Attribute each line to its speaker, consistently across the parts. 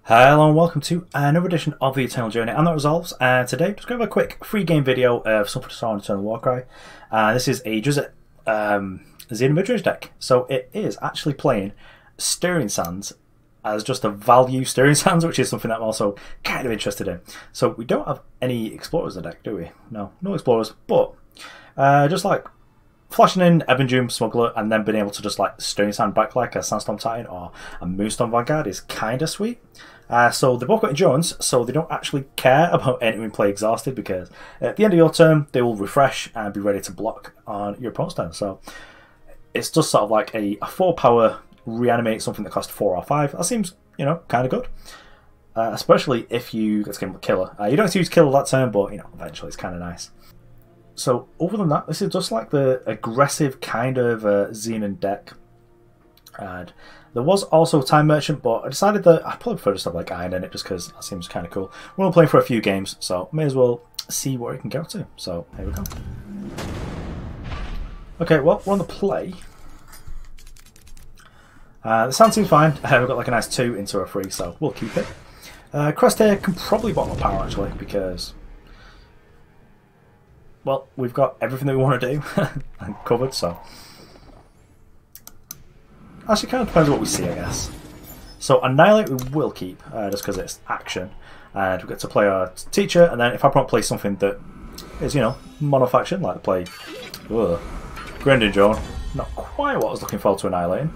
Speaker 1: Hello and welcome to another edition of the Eternal Journey and that resolves. Today, just going to have a quick free game video of something to start on Eternal Warcry. This is a Drizt Xenan mid-range deck. So it is actually playing Stirring Sands as just a value Stirring Sands, which is something that I'm also kind of interested in. So we don't have any Explorers in the deck, do we? No Explorers, but just like flashing in Ebon, Smuggler, and then being able to just like Stirring Sand back like a Sandstorm Titan or a Moonstone Vanguard is kind of sweet. So they've both got endurance, so they don't actually care about entering play exhausted, because at the end of your turn they will refresh and be ready to block on your opponent's turn. So it's just sort of like a 4-power reanimate something that costs 4 or 5. That seems, you know, kind of good. Especially if you get to get Killer. You don't have to use Killer that turn, but you know, eventually it's kind of nice. So other than that, this is just like the aggressive kind of Xenan deck. And there was also Time Merchant, but I decided that I probably prefer to have like Iron in it just because that seems kind of cool. We're only playing for a few games, so may as well see where it can go to. So here we go. Okay, well, we're on the play. The sound seems fine. We've got like a nice 2 into a 3, so we'll keep it. Crest here can probably bottom up power actually, because, well, we've got everything that we want to do covered, so. Actually, kind of depends what we see, I guess. So Annihilate we will keep, just because it's action. And we get to play our teacher, and then if I want to play something that is, you know, mono-faction, like play Grendon Joan, not quite what I was looking forward to Annihilating.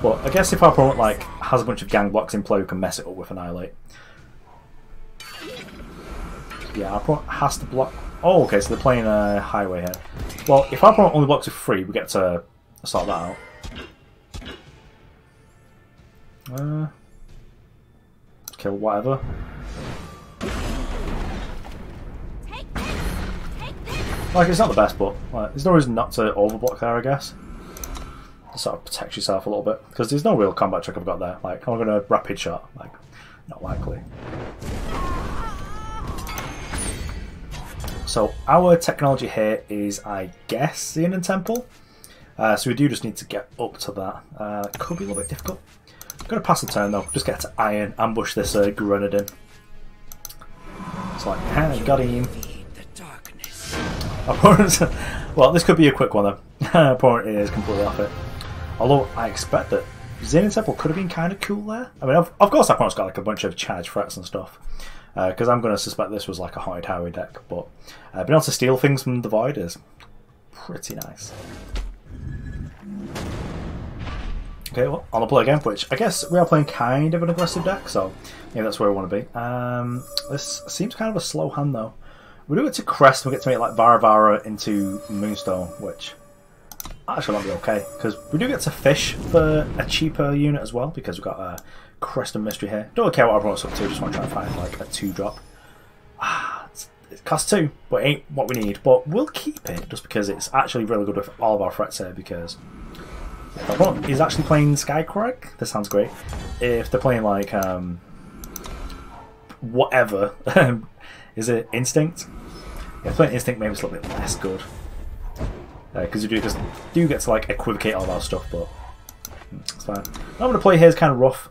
Speaker 1: But I guess if our opponent like has a bunch of gang blocks in play, we can mess it up with Annihilate. Yeah, our opponent has to block. Oh, okay, so they're playing a highway here. Well, if our opponent only blocks with 3, we get to sort that out. Kill whatever. Like, it's not the best, but like, there's no reason not to overblock there, I guess. To sort of protect yourself a little bit, because there's no real combat trick I've got there. Like, I'm going to rapid shot. Like, not likely. So our technology here is, I guess, Xenan Temple. So we do just need to get up to that. It could be a little bit difficult. I'm going to pass the turn though. Just get to Iron, ambush this Grenadin. It's like, hey, got him. Well, this could be a quick one though. Opponent is completely off it. Although I expect that Xenan Temple could have been kind of cool there. I mean, of course, opponent's got like a bunch of charge threats and stuff. Because I'm going to suspect this was like a Haunted Highway deck, but being able to steal things from the Void is pretty nice. Okay, well, on the play again, which I guess we are playing kind of an aggressive deck, so yeah, that's where we want to be. This seems kind of a slow hand though. We do it to Crest, we get to make like Vara into Moonstone, which actually might be okay, because we do get to fish for a cheaper unit as well, because we've got a Crest and Mystery here. Don't really care what everyone's up to, just want to try and find like a 2-drop. It costs 2, but it ain't what we need. But we'll keep it just because it's actually really good with all of our threats here. Because if opponent is actually playing Skycrag, this sounds great. If they're playing like whatever, is it Instinct? Yeah, playing Instinct maybe it's a little bit less good, because you do get to like equivocate all of our stuff, but it's fine. What I'm going to play here is kind of rough.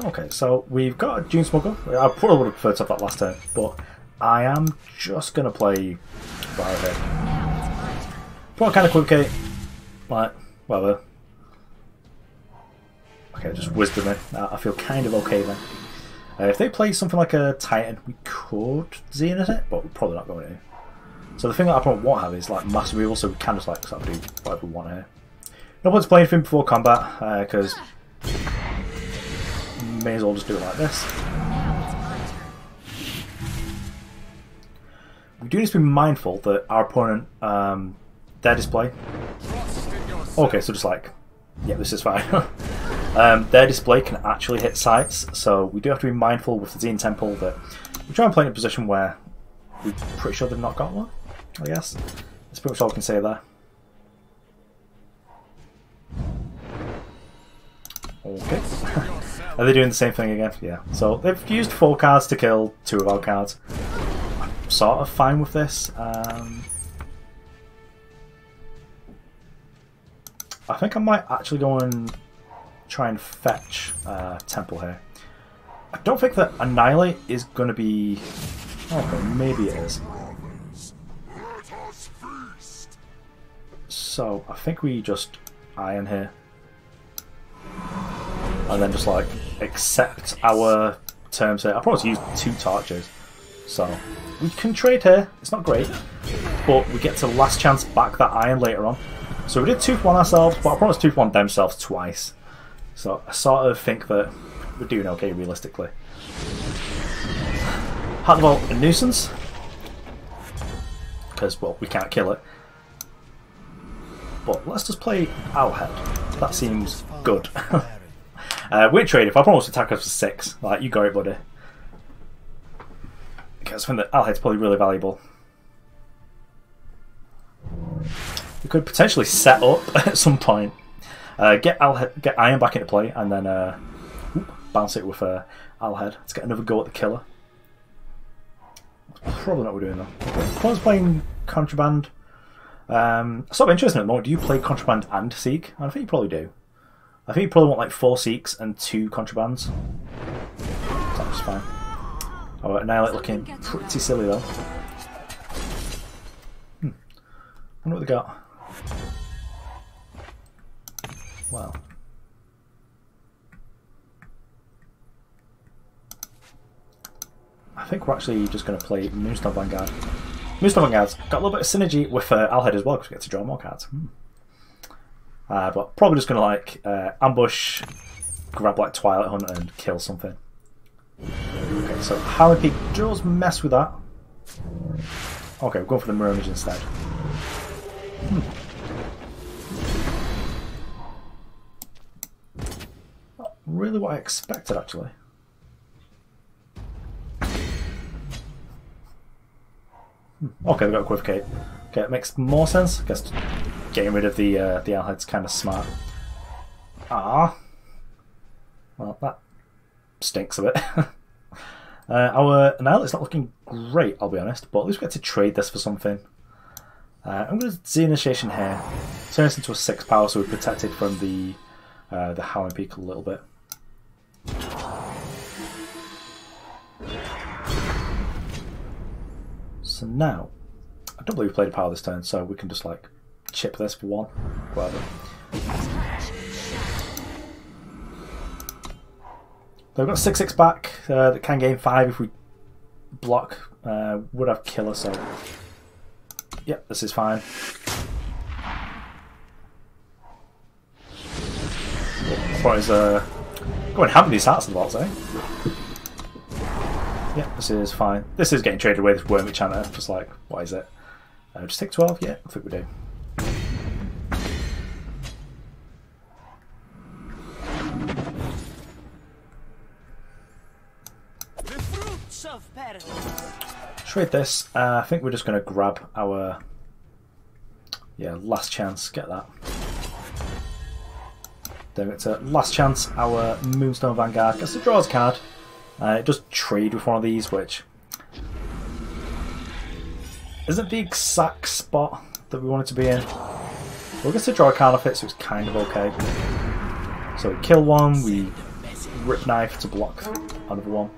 Speaker 1: Okay, so we've got a Dune Smuggler. I probably would have preferred to have that last turn, but I am just going to play Vara here. Probably kind of equivocate, like, whatever. Okay, just Wisdom it. I feel kind of okay then. If they play something like a Titan, we could Xenan it, but we're probably not going to. So the thing that I probably won't have is like Massive Evil, so we can just like sort of do whatever we want here. No point to play anything before combat, because may as well just do it like this. We do need to be mindful that our opponent, their display. Okay, so just like, yeah, this is fine. Their display can actually hit sites, so we do have to be mindful with the Xenan Temple that we try and play in a position where we're pretty sure they've not got one, I guess. That's pretty much all I can say there. Okay. Are they doing the same thing again? Yeah. So they've used 4 cards to kill 2 of our cards. I'm sort of fine with this. I think I might actually go and try and fetch Temple here. I don't think that Annihilate is going to be... Okay, maybe it is. So, I think we just iron here. And then just like accept our terms here. I probably use 2 torches. So, we can trade here. It's not great. But we get to last chance back that iron later on. So we did 2 for 1 ourselves, but I promised 2 for 1 themselves twice. So I sort of think that we're doing okay realistically. Heart of Vault a nuisance. Because, well, we can't kill it. But let's just play Alhed. That seems good. We ain't trading. If I promise to attack us for 6, like, you got it, buddy. Because I think that Alhed's probably really valuable. We could potentially set up at some point, get Iron back into play, and then bounce it with Alhed to get another go at the killer. Probably not what we're doing though. Opponent's playing Contraband. Sort of interesting at the moment. Do you play Contraband and Seek? I think you probably do. I think you probably want like 4 Seeks and 2 Contrabands. That's fine. Oh, Annihilate looking pretty silly though. I wonder what they got. Well. I think we're actually just going to play Moonstone Vanguard. Moonstone Vanguard's got a little bit of synergy with Alhed as well, because we get to draw more cards. But probably just going to like ambush, grab like Twilight Hunt and kill something. Okay, so Howling Peak does mess with that. Okay, we're going for the Mirror Image instead. Not really what I expected, actually. Okay, we got Equivocate. Okay, it makes more sense. I guess getting rid of the Alhed's kind of smart. Ah, well, that stinks a bit. Our Annihilate's not looking great, I'll be honest, but at least we get to trade this for something. I'm going to Z Initiation here. Turn this into a 6 power so we're protected from the Howling Peak a little bit. So now, I don't believe we played a power this turn, so we can just like chip this for 1, whatever. So we've got 6/6 back that can gain 5 if we block. Would have killer, so yep, this is fine. What is going ham with these hearts in the box, eh? Yeah, this is fine. This is getting traded away, this Worm Enchanter. Just like, what is it? Just take 12? Yeah, I think we do.
Speaker 2: The fruits of paradise.
Speaker 1: Trade this. I think we're just going to grab our last chance. Get that. Then it's a last chance. Our Moonstone Vanguard gets to draw his card. It does trade with one of these, which isn't the exact spot that we want it to be in. We'll get to draw a card off it, so it's kind of okay. So we kill one, we Ripknife to block another one.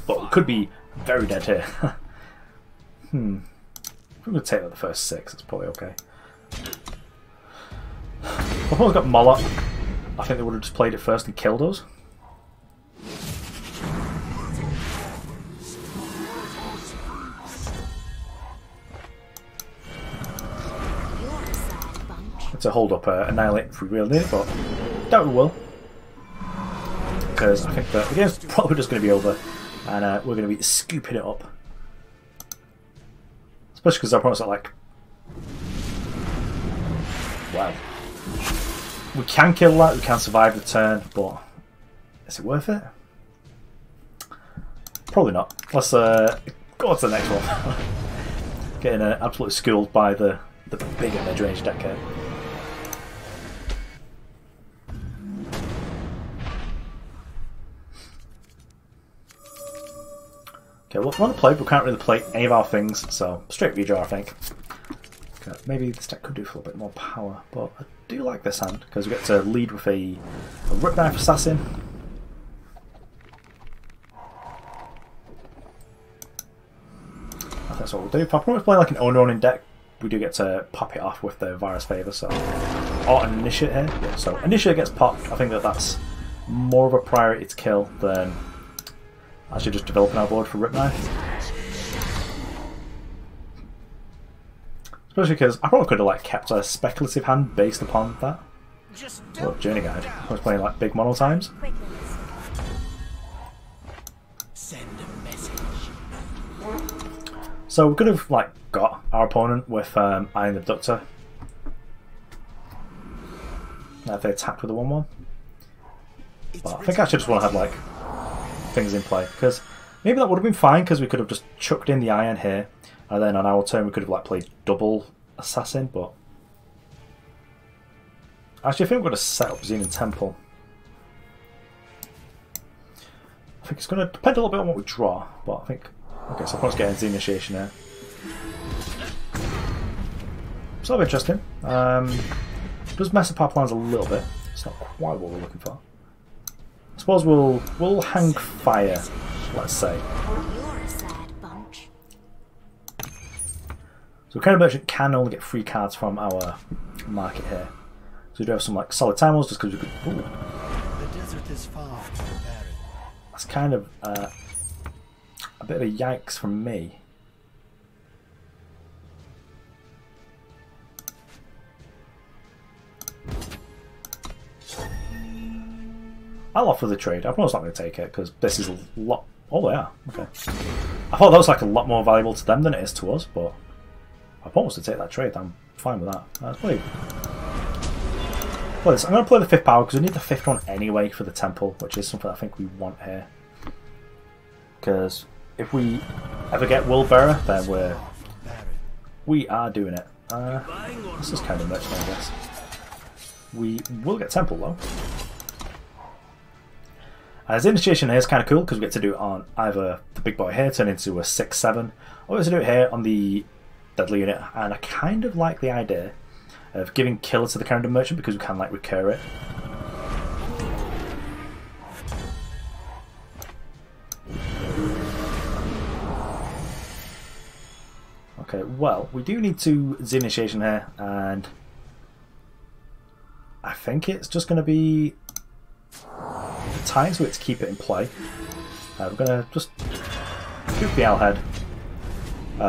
Speaker 1: But we could be very dead here. If we're going to take like the first 6, it's probably okay. If I've got Moloch, I think they would have just played it first and killed us. To hold up Annihilate if we really need it, but doubt we will. Because I think that the game's probably just going to be over and we're going to be scooping it up. Especially because our opponents are like, wow. We can kill that, we can survive the turn, but is it worth it? Probably not. Let's go on to the next one. Getting absolutely schooled by the bigger mid-range deck here. Okay, Okay, well, we're on the plate, but we can't really play any of our things, so straight redraw, I think. Okay, maybe this deck could do for a bit more power, but I do like this hand, because we get to lead with a Ripknife Assassin. I think that's what we'll do. If I promise to play like an owner-owning deck, we do get to pop it off with the Vara's Favour, so... Or Initiate here. Yeah, so Initiate gets popped. I think that's more of a priority to kill than actually just developing our board for Ripknife. Especially because I probably could have like kept a speculative hand based upon that. What Journey Guide? I was playing like big mono times.
Speaker 2: Send a message.
Speaker 1: So we could have like got our opponent with Iron Abductor. If they attacked with a 1/1. But I think I actually just want to have like things in play, because maybe that would have been fine because we could have just chucked in the iron here, and then on our turn we could have like played double assassin. But actually, I think we're going to set up Xenan Temple. I think it's going to depend a little bit on what we draw, but I think okay. So let's get into the initiation here. It's sort of interesting. Does mess up our plans a little bit. It's not quite what we're looking for. I suppose we'll hang fire, let's say.
Speaker 3: You're a sad bunch.
Speaker 1: So Current Merchant can only get 3 cards from our market here. So we do have some like solid timers just because we could. Ooh.
Speaker 2: The desert is far from barren.
Speaker 1: That's kind of a bit of a yikes from me. I'll offer the trade. I'm not going to take it because this is a lot. Oh, yeah. Okay. I thought that was like a lot more valuable to them than it is to us, but I promised to take that trade. I'm fine with that. Play this. I'm going to play the 5th power because we need the 5th one anyway for the temple, which is something I think we want here. Because if we ever get World Bearer, then we are doing it. This is kind of much, I guess. We will get temple though. The initiation here is kind of cool because we get to do it on either the big boy here, turn into a 6/7, or we get to do it here on the deadly unit. And I kind of like the idea of giving killer to the Calendar Merchant because we can like recur it. Okay, well, we do need to Z initiation here, and I think it's just going to be the Titans with it to keep it in play. We're going to just shoot the Alhed,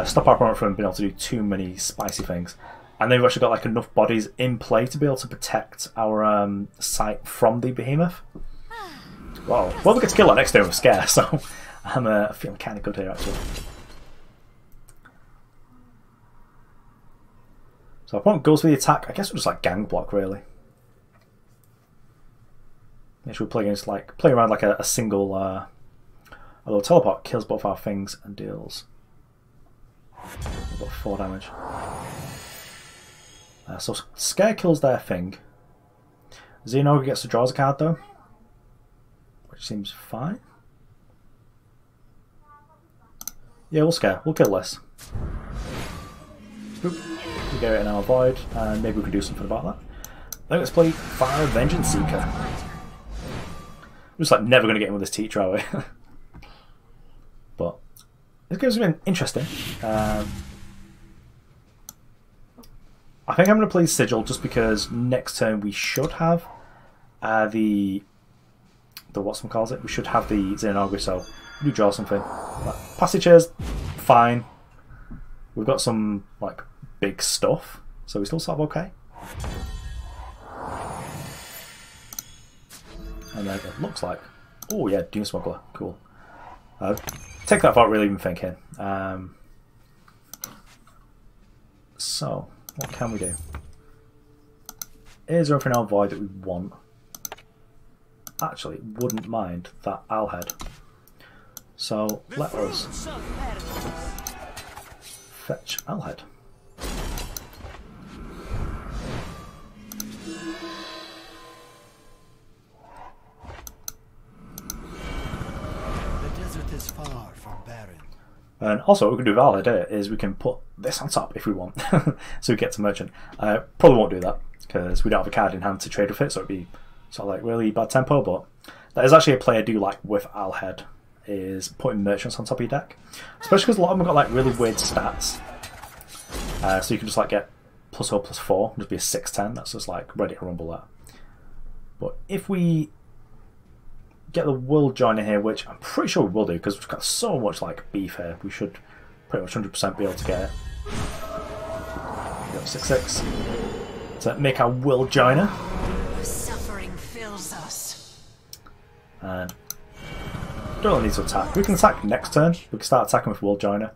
Speaker 1: stop our opponent from being able to do too many spicy things, and then we've actually got like enough bodies in play to be able to protect our site from the behemoth. Wow, well, we get to kill that next turn with Scare, so I'm feeling kind of good here actually. So our opponent goes for the attack. I guess we'll just like gang block really. Make sure we play against like play around like a single although teleport kills both our things and deals about 4 damage. So Scare kills their thing. Xenan gets to draw a card though, which seems fine. Yeah, we'll Scare. We'll kill this. Boop. We get it in our void, and maybe we can do something about that. Then let's play Vara Vengeance Seeker. We're just like never going to get in with this teacher, are we? But this game's been interesting. I think I'm going to play Sigil just because next turn we should have the what's one calls it. We should have the Xenan, so we draw something. But Passage is fine. We've got some like big stuff, so we still sort of okay. And then it looks like, oh yeah, Dune Smuggler, cool. Take that without really even thinking. So, what can we do? Is there anything in our void that we want? Actually, wouldn't mind that Alhed. So, let us fetch Alhed.
Speaker 2: The desert is far from barren.
Speaker 1: And also what we can do with Alhed is we can put this on top if we want. So we get to merchant. Probably won't do that because we don't have a card in hand to trade with it, so it'd be sort of like really bad tempo, but that is actually a play I do like with Alhed, is putting merchants on top of your deck. Especially because a lot of them have got like really weird stats. So you can just like get +0, +4, just be a 6/10, that's just like ready to rumble that. But if we get the World Joiner here, which I'm pretty sure we will do because we've got so much like beef here, we should pretty much 100% be able to get it. Go 6/6 to make our World Joiner.
Speaker 2: Suffering fills us.
Speaker 1: And don't really need to attack. We can attack next turn. We can start attacking with World Joiner.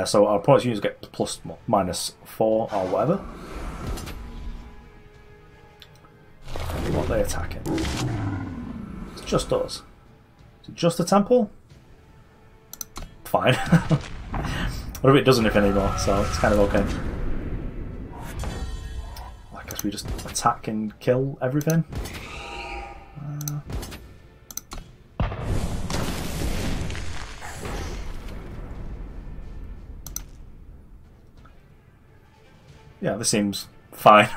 Speaker 1: So our opponent's units get +/-4 or whatever. What are they attacking? It's just us. Is it just the temple? Fine. What if it doesn't if anymore? So it's kind of okay. I guess we just attack and kill everything. Yeah, this seems fine.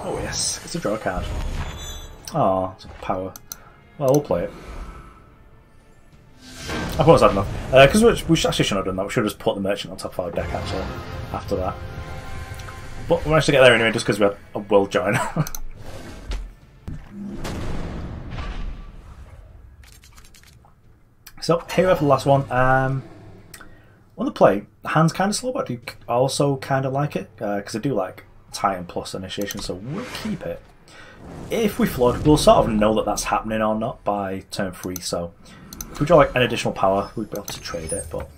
Speaker 1: Oh yes, it's a draw card. Oh, it's a power. Well, we'll play it. I thought I was had enough. Because we actually shouldn't have done that. We should have just put the merchant on top of our deck actually after that. But we managed to get there anyway just because we had a World Joiner. So here we have the last one. On the play, the hand's kind of slow, but I do also kind of like it because I do like Titan plus initiation, so we'll keep it. If we flood, we'll sort of know that that's happening or not by turn 3. So if we draw like an additional power, we'd be able to trade it, but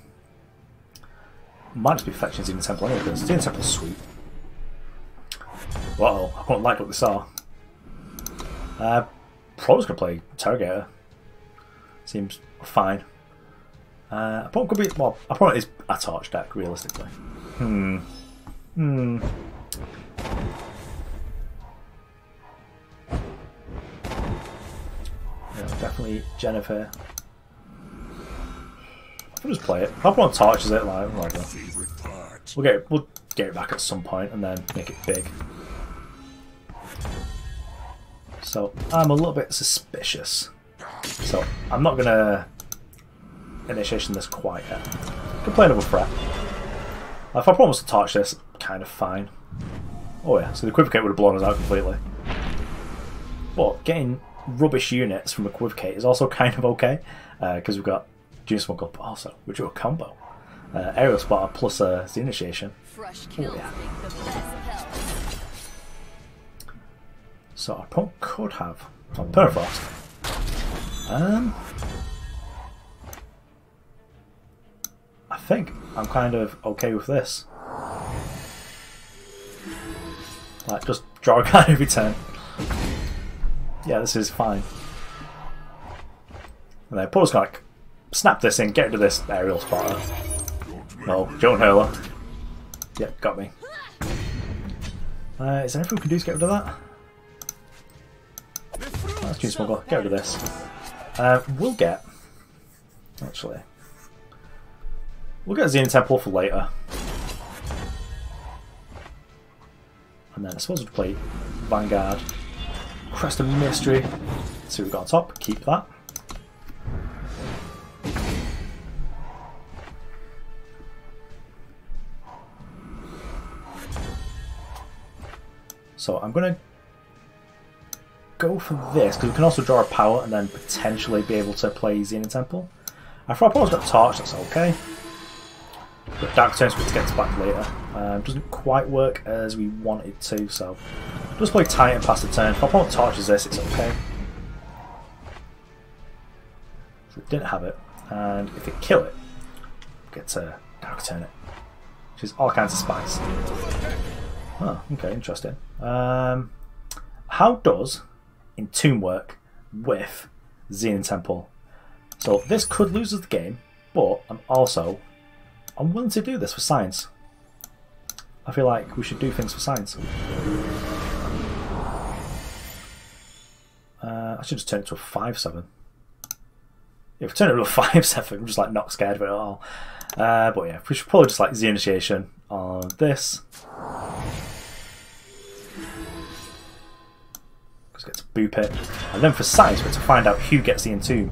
Speaker 1: might just be fetching Xenan Temple anyway because Xenan Temple's sweet. Uh-oh, I quite like what they saw. Probably gonna play Interrogator. Seems fine. Opponent could be, well, opponent is a torch deck realistically. Yeah, definitely Jennifer. I'll just play it. Opponent torches it like whatever. We'll get it back at some point and then make it big. So I'm a little bit suspicious. So I'm not gonna initiation this quite yet. Can play another threat. If I promise to torch this, kind of fine. Oh yeah, so the Equivocate would have blown us out completely. But getting rubbish units from Equivocate is also kind of okay, because we've got Dune Smuggler, but also we drew a combo. Aerial Spotter plus the initiation. Oh yeah. So our opponent could have Permafrost. I think I'm kind of okay with this. Like, just draw a card every turn. Yeah, this is fine. And then Paul's gonna like snap this in, get rid of this aerial spotter. No, Joan Hurler. Yep, got me. Is there anything we can do to get rid of that? Let's Dune Smuggler, get rid of this. We'll get, actually, we'll get Xenan Temple for later. And then I suppose we'll play Vanguard, Crest and Mystery. See what we've got on top, keep that. So I'm going to go for this, because we can also draw a power and then potentially be able to play Xenan Temple. Our opponent's got Torch, that's okay. But Dark Turns to get to back later. Doesn't quite work as we want it to, so just play Titan past the turn. If our opponent torches this, it's okay. So we didn't have it, and if it kill it, we get to Dark Turn it, which is all kinds of spice. Oh, okay, interesting. How does Entomb work with Xenan Temple? So this could lose us the game, but I'm willing to do this for science. I feel like we should do things for science. I should just turn it to a 5/7. If we turn it to a 5/7, I'm just like not scared of it at all. But yeah, we should probably just like the initiation on this. Just get to boop it. And then for science, we have to find out who gets the entomb.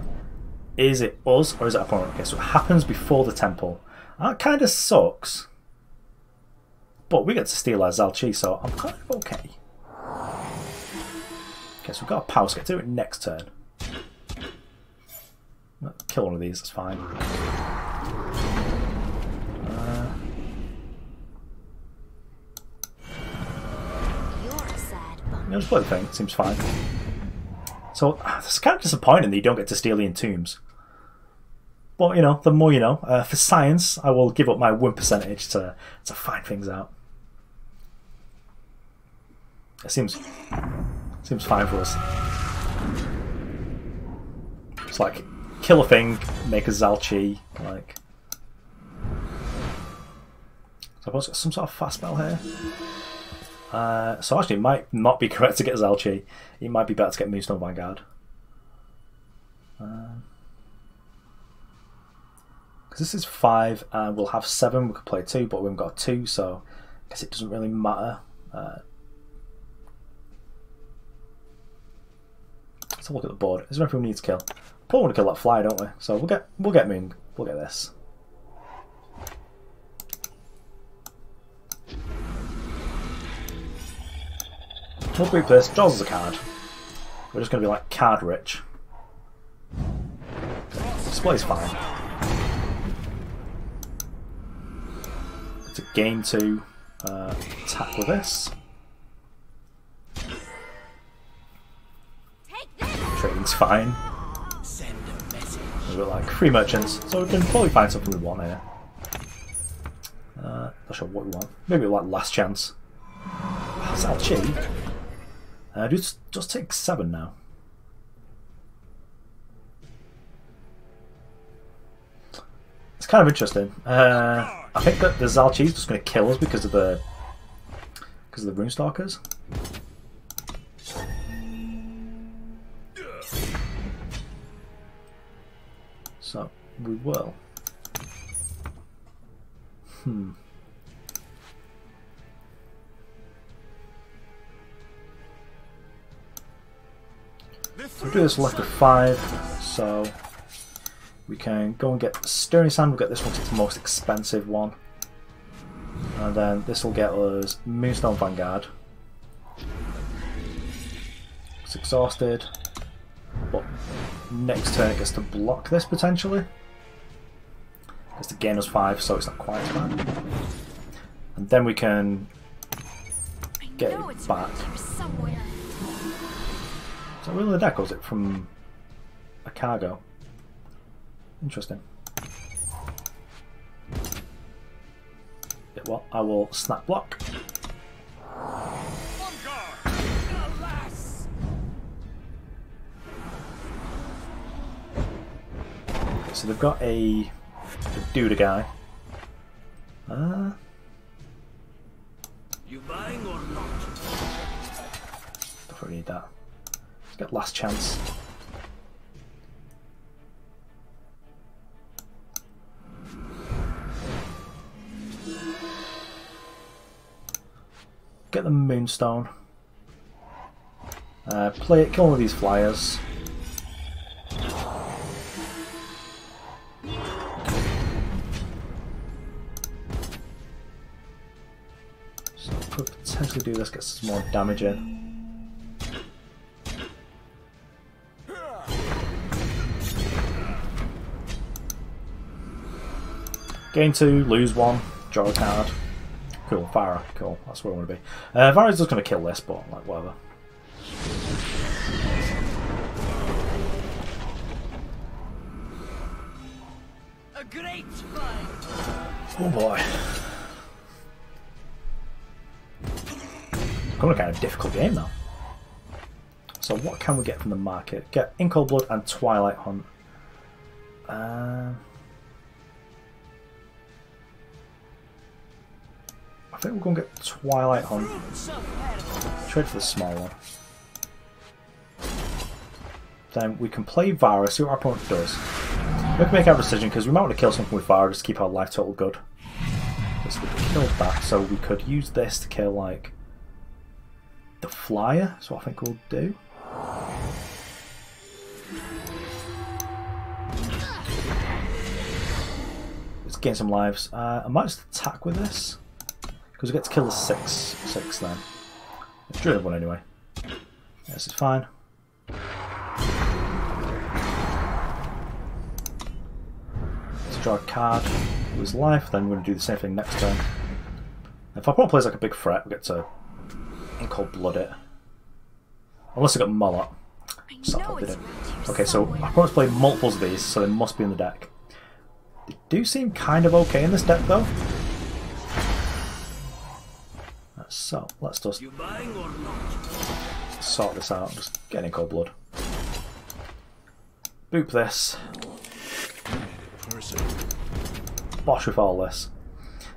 Speaker 1: Is it us or is it our opponent? Okay, so it happens before the temple. That kind of sucks. But we get to steal our Zalchi, so I'm kind of okay. Okay, so we've got a power skate. Do it next turn. Kill one of these, that's fine. Yeah, just play the thing, it seems fine. So, it's kind of disappointing that you don't get to steal the entombs. But, you know, the more you know. For science, I will give up my win percentage to find things out. It seems fine for us. It's like, kill a thing, make a Zalchi, like... So I've also got some sort of fast spell here. So actually it might not be correct to get Zalchi. It might be better to get Moonstone Vanguard. Because this is 5 and we'll have 7, we could play 2, but we haven't got 2, so I guess it doesn't really matter. Let's have a look at the board. Is there anything we need to kill? Probably want to kill that fly, don't we? So we'll get Moon. We'll get this. We'll group this. Jaws is a card. We're just going to be like card rich. Display's fine. It's a game to attack with this. Trading's fine. We've got like 3 merchants, so we can probably find something we want here. Not sure what we want. Maybe like last chance. Zalchi. Just take 7 now. It's kind of interesting. I think that the Zalchi is just going to kill us because of the Runestalkers. So we will. So we'll do this left of 5, so we can go and get Stirring Sand. We'll get this one, it's the most expensive one. And then this will get us Moonstone Vanguard. It's exhausted, but next turn it gets to block this potentially. Gets to gain us 5, so it's not quite as bad. And then we can get it back. Is that really the deck, or is it from a cargo? Interesting. Yeah, well, I will snap block. So they've got a Duda guy.
Speaker 4: You buying or not?
Speaker 1: Don't really need that. Let's get last chance. Get the Moonstone. Play it, kill one of these flyers. So could potentially do this, get some more damage in. Gain 2, lose 1, draw a card. Cool, Vara, cool, that's where I want to be. Vara's just going to kill this, but like whatever.
Speaker 4: A great fight.
Speaker 1: Oh boy. Kind of a difficult game now. So what can we get from the market? Get In Cold Blood and Twilight Hunt. I think we're going to get Twilight Hunt. Trade for the small one. Then we can play Vara, see what our opponent does. We can make our decision because we might want to kill something with Vara just to keep our life total good. So we killed that, so we could use this to kill like the flyer. That's what I think we'll do. Let's gain some lives. I might just attack with this because we get to kill the 6/6 then. Let's drill one anyway. Yes, it's fine. Let's draw a card, lose life, then we're going to do the same thing next turn. If our opponent plays like a big threat, we get to in cold blood it. Unless I got Mullet. Okay, so our opponent's played multiples of these, so they must be in the deck. They do seem kind of okay in this deck though. So, let's just sort this out. Just get in cold blood. Boop this. Bosh with all this.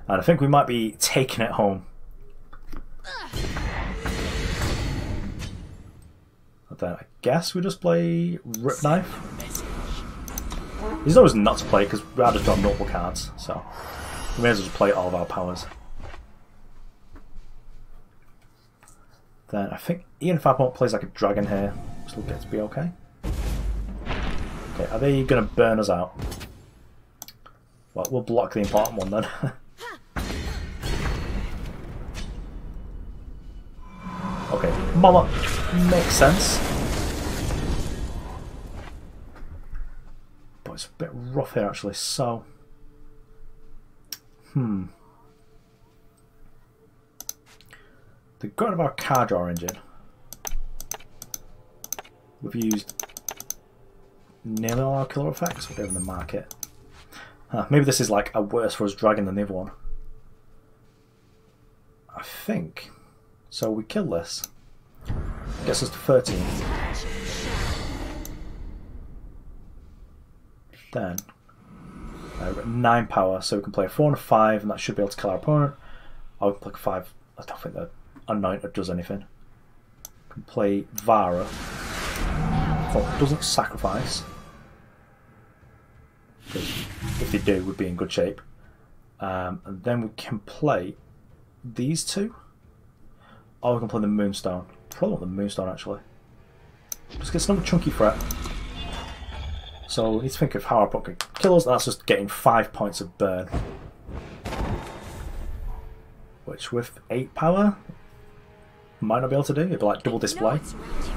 Speaker 1: And I think we might be taking it home. And then I guess we just play Ripknife. He's always not to play because we had to draw multiple cards, so we may as well just play all of our powers. Then I think even if our opponent plays like a dragon here, still get to be okay. Okay, are they going to burn us out? Well, we'll block the important one then. Okay, Mullet makes sense. But it's a bit rough here actually, so... The got of our card draw engine. We've used nearly all our killer effects, we're in the market. Maybe this is like a worse for us dragon than the other one. I think. So we kill this. Gets us to 13. Then we've got 9 power, so we can play a 4 and a 5, and that should be able to kill our opponent. I would play a 5. I don't think that Anointed does anything. We can play Vara. Oh, doesn't sacrifice. If they do, we'd be in good shape. And then we can play these two. Or we can play the Moonstone. Probably want the Moonstone actually. Just gets another chunky threat. So we need to think of how our opponent can kill us. That's just getting 5 points of burn. Which with 8 power might not be able to do. It'd be like double display.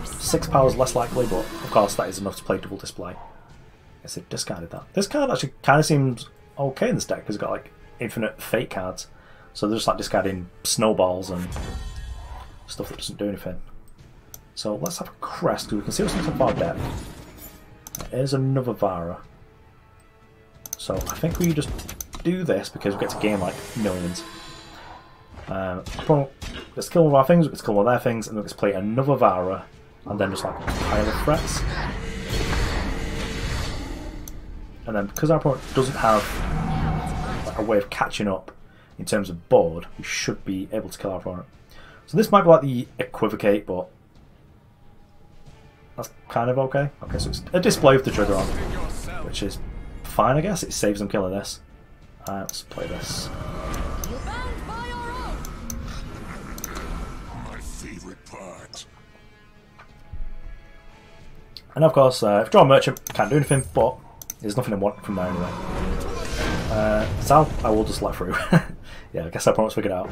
Speaker 1: 6 power is less likely, but of course that is enough to play double display. I guess they've discarded that. This card actually kind of seems okay in this deck because it's got like infinite fate cards. So they're just like discarding snowballs and stuff that doesn't do anything. So let's have a Crest because we can see what's on top of our deck. There's another Vara. So I think we just do this because we get to gain like millions. Let's kill one of our things, let's kill one of their things, and then let's play another Vara, and then just like a pile of threats. And then because our opponent doesn't have like, a way of catching up in terms of board, we should be able to kill our opponent. So this might be like the Equivocate, but that's kind of okay. Okay, so it's a display with the trigger on, which is fine, I guess. It saves them killing this. Let's play this. And of course, if draw a merchant, can't do anything, but there's nothing I want from there anyway. Sal, I will just let through. Yeah, I guess our opponent's figured out.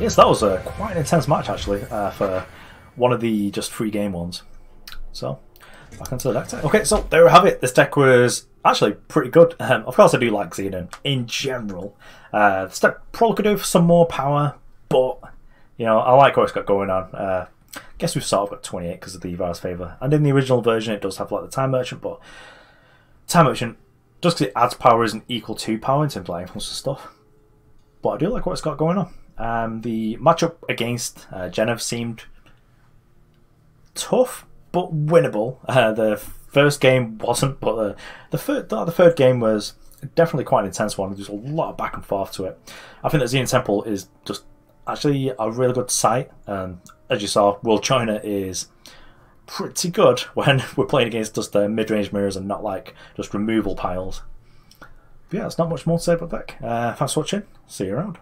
Speaker 1: Yes, that was quite an intense match actually for one of the just free game ones. So, back onto the deck. Okay, so there we have it. This deck was actually pretty good. Of course, I do like Xenan in general. This deck probably could do for some more power, but you know, I like what it's got going on. Guess we've sort of got 28 because of the Vara's favour. And in the original version it does have like the Time Merchant, but Time Merchant, just because it adds power, isn't equal to power in terms of like influence and stuff. But I do like what it's got going on. The matchup against Genev seemed tough, but winnable. The first game wasn't, but the third game was definitely quite an intense one. There's a lot of back and forth to it. I think that Xenan Temple is just actually a really good site. As you saw, World China is pretty good when we're playing against just mid-range mirrors and not like just removal piles. But yeah, there's not much more to say about the deck. Thanks for watching. See you around.